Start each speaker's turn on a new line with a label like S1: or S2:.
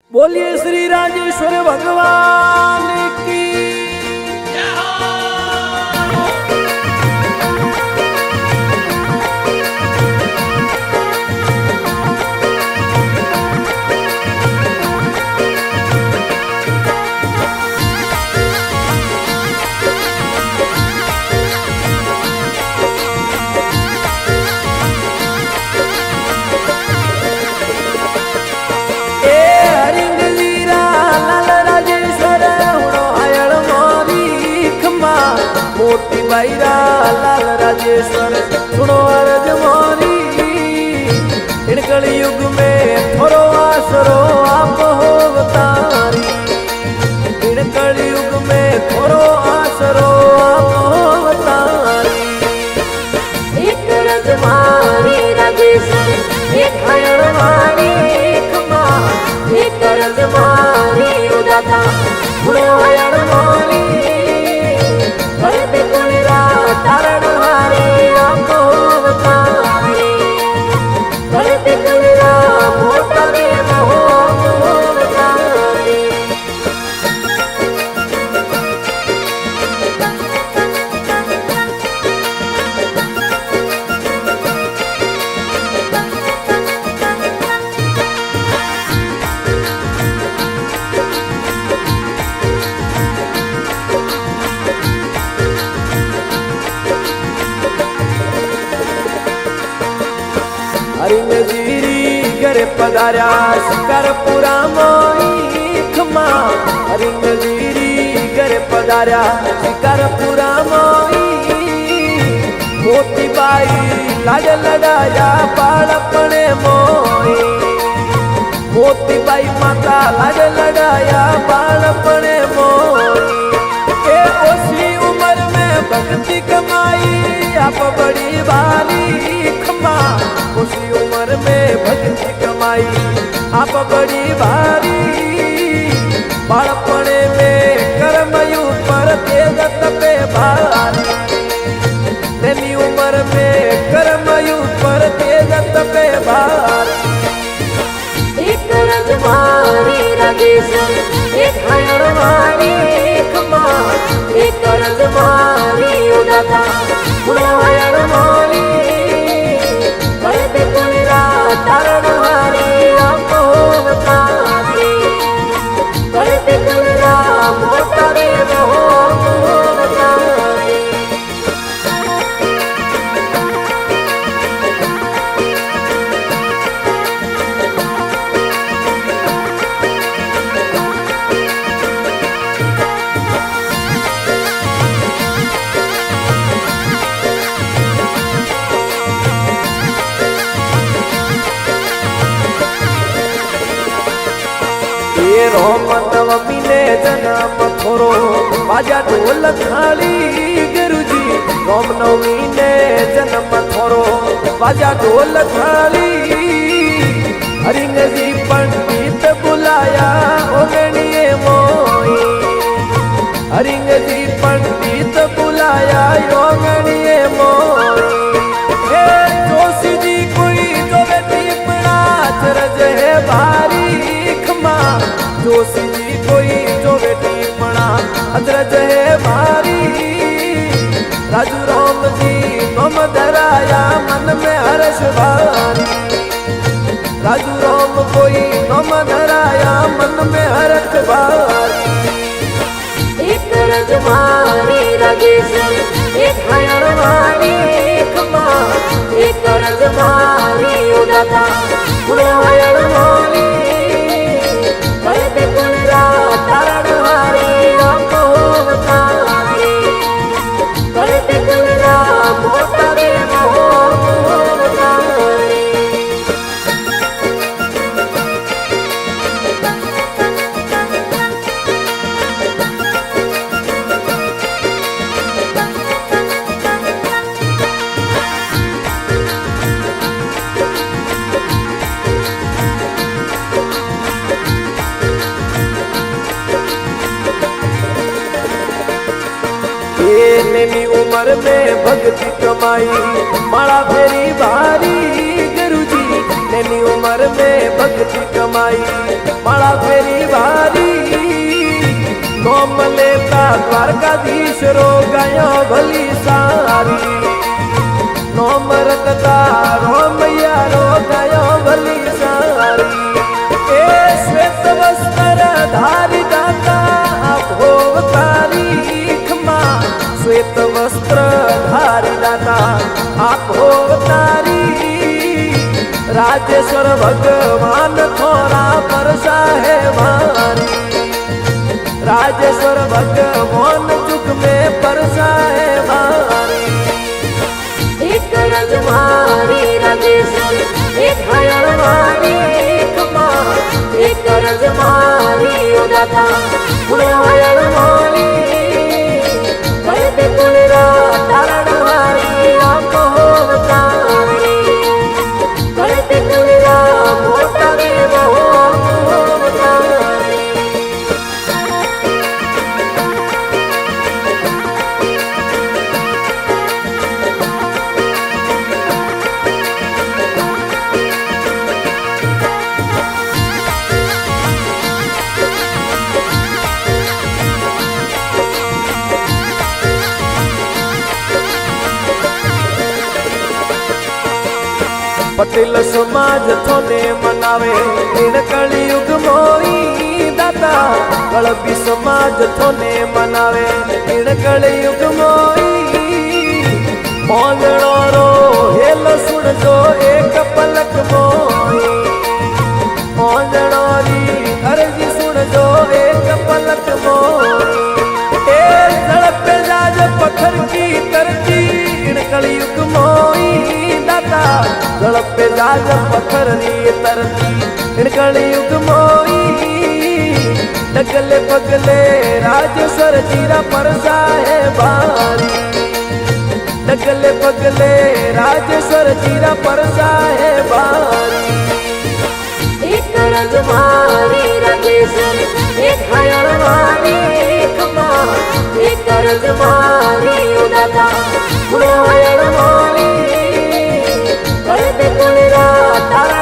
S1: बोलिए श्री राजेश्वर भगवान की। मोती बाईरा लाल राजेश्वर सुनो अर्ज मोरी। इन कलि युग में थोरो आसरो आप हो तारी। इन कलि युग में थोरो आसरो आप हो तारी।
S2: एक रज मारी राजेश्वर एक हयण मारी खमा। एक रज मारी उदाता सुनो हयण मारी। भरते कुलरा तारण हारे आपको बतारे। भरते कुलरा मोटा रे मोह बतारे।
S1: हरिंग जीरी करे पधार्या शिकारपुरा मोई खमा। हरिंग जीरी करे पधार्या शिकारपुरा मोई। मोती बाई लाज लड़ाया बाळपणे मोई। मोती बाई माता लाज लड़ाया बाळपणे मोई। ए ओसी उम्र में भक्ति कमाई आप बड़ी वाली खमा। उसी उम्र में भक्ति कमाई आप बड़ी भारी। बाळपणे में कर्मयु पर तेज तपे भारी। तेनी उम्र में कर्मयु पर तेज तपे भारी।
S2: एक रज मारी राजेश्वर एक हयण मारी खमा। एक रज मारी उदाता सुनो हयण मारी। भरते कुलरा तारण हारे आपको बतारे। भरते कुलरा मोटा रे मोह बतारे।
S1: रोम नवमी ने जन्म थोरो बाजा ढोल थाली गुरुजी। रोम नवमी ने जन्म थोरो बाजा ढोल थाली। हरिंग जी पंडित बुलाया ओगणिए मोई। हरिंग जी पंडित बुलाया ओगणिए मोई। हे जोशी जी कोई जो बेटी पड़ा चरज है भारी खमा। जोशी जी कोई जो बेटी पड़ा अदरज है भारी। राजू राम जी नम धराया मन में हर्ष भारी। राजू राम कोई नम धराया मन में हर्ष भारी।
S2: एक रज मारी राजेश्वर एक हयण मारी खमा। एक रज मारी उदाता सुनो हयण मारी। भरते कुलरा तारण हारे आपको बतारे। भरते कुलरा मोटा रे मोह बतारे।
S1: नैनी उम्र में भक्ति कमाई माला फेरी भारी गुरुजी। એની ઉંમર में भक्ति कमाई माला फेरी वारी नोम लेता द्वारकाधीश रो गयो भली सारी नोम रखता रोमैया रो गयो भली सारी ए श्वेत वस्त्र धारी दाता भोग तारीख मा श्वेत वस्त्र धारी दाता आप भोग तारी राजेश्वर भगवान थोड़ा परसा है वारी राजेश्वर भगवान जुग में परसा है वारी
S2: एक रजमारी राजेश्वर एक हयरवानी एक माँ एक रजमारी उदाता पुणे हयरवानी करते कुलरा तारणहारी आपको होवतारी करते कुलरा मोटा देव होवतारी
S1: पटेल समाज थोने मनावे इन कलयुग मोई दाता कलबी समाज थोने मनावे इन कलयुग मोई मोंगणो रो हेल सुन जो एक पलक मोई मोंगणो री अर्जी सुन जो एक पलक मोई ए झड़प जाज पत्थर की तरती इन कलयुग मोई दाता झड़प जाज पत्थर री तरती इन कलयुग मोई डगले पगले राजेश्वर जीरा परसा है बारी डगले पगले राजेश्वर जीरा परसा है बारी
S2: एक रजमारी राजेश्वर एक हयरवानी एक माँ एक रजमारी उदाता पुणे हयरवानी करते कुलरा तारा